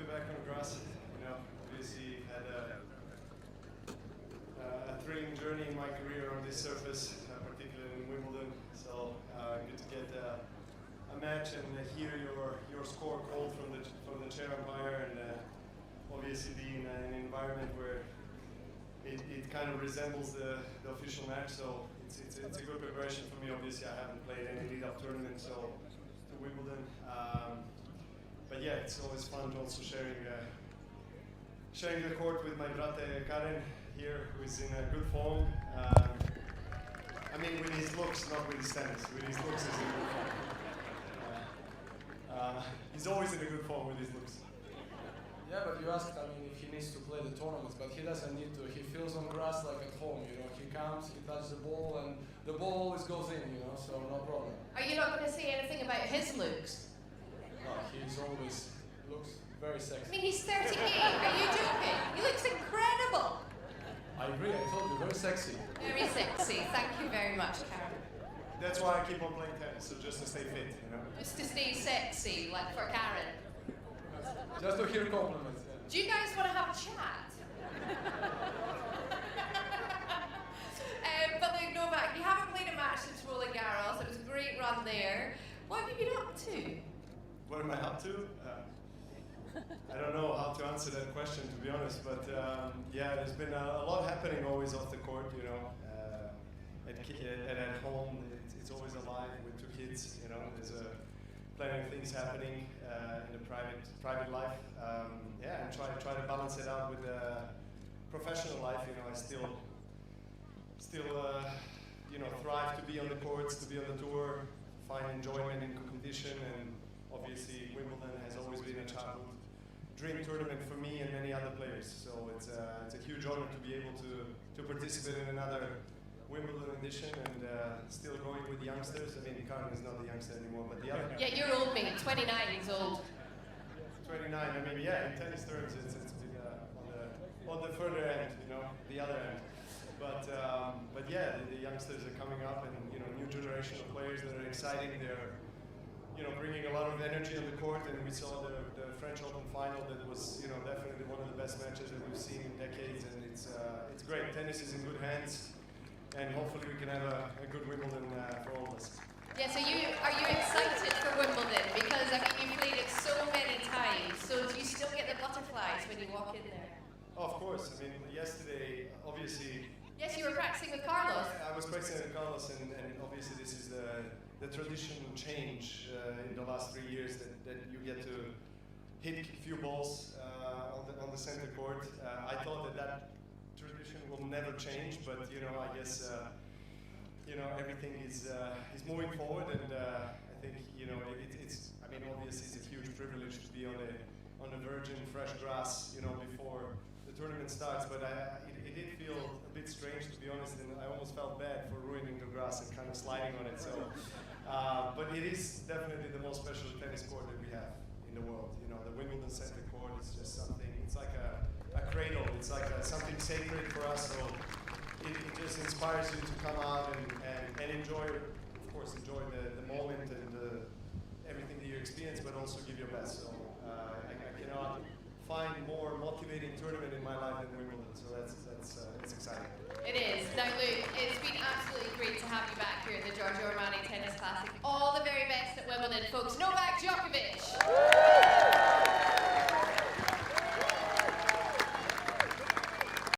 back on grass. Obviously had a thrilling journey in my career on this surface, particularly in Wimbledon. So good to get a match and hear your score called from the chair umpire, and obviously be in an environment where it kind of resembles the official match. So it's a good preparation for me. Obviously, I haven't played any lead-up tournament to Wimbledon. But yeah, it's always fun also sharing the court with my brate Karen here, who is in a good form. I mean, with his looks, not with his tennis. With his looks, he's in good form. He's always in a good form with his looks. Yeah, but you asked, if he needs to play the tournaments, but he doesn't need to. He feels on grass like at home, He comes, he touches the ball, and the ball always goes in, so no problem. Are you not going to say anything about his looks? No, he's always looks very sexy. He's 38. Are you joking? He looks incredible. I agree, I told you, very sexy. Very sexy. Thank you very much, Karen. That's why I keep on playing tennis, so just to stay fit, Just to stay sexy, like for Karen. Just to hear compliments. Yeah. Do you guys want to have a chat? But look, Novak, you haven't played a match since Roland Garros. It was a great run there. What have you been up to? What am I up to? I don't know how to answer that question, to be honest, but yeah, there's been a lot happening always off the court, at home, it's always alive with two kids, there's plenty of things happening in the private life. Yeah, and try to balance it out with professional life. I still thrive to be on the courts, to be on the tour, find enjoyment in competition, and obviously Wimbledon has always been a childhood dream tournament for me and many other players. So it's a huge honor to be able to participate in another Wimbledon edition, and still going with youngsters. Karen is not a youngster anymore, but the other. Yeah, you're old, mate. 29 is old. 29. Yeah, in tennis terms, it's on the further end, the other end. But yeah, the youngsters are coming up, and new generation of players that are exciting. They're bringing a lot of energy on the court, and we saw the French Open final. That was definitely one of the best matches that we've seen in decades, and it's great. Tennis is in good hands, and hopefully we can have a good Wimbledon for all of us. Yeah, so are you excited for Wimbledon? Because you played it so many times, so do you still get the butterflies when you walk in there? Oh, of course. Yesterday, obviously. Yes, you were practicing with Carlos. I was practicing with Carlos, and obviously this is the traditional change in the last 3 years that you get to hit a few balls on the center court. I thought that tradition will never change, but I guess everything is moving forward, and I think it's obviously it's a huge privilege to be on a virgin fresh grass before the tournament starts, but it did feel a bit strange, to be honest, and I almost felt bad for ruining the grass and kind of sliding on it. So, but it is definitely the most special tennis court that we have in the world. The Wimbledon center court is just something. It's like a cradle. It's like something sacred for us. So it just inspires you to come out and enjoy, of course, enjoy the moment and everything that you experience, but also give your best. So I cannot find more motivating tournament in my life than Wimbledon. So that's exciting. It is. Now, Luke, it's been absolutely great to have you back here at the Giorgio Armani Tennis Classic. All the very best at Wimbledon, folks. Novak Djokovic!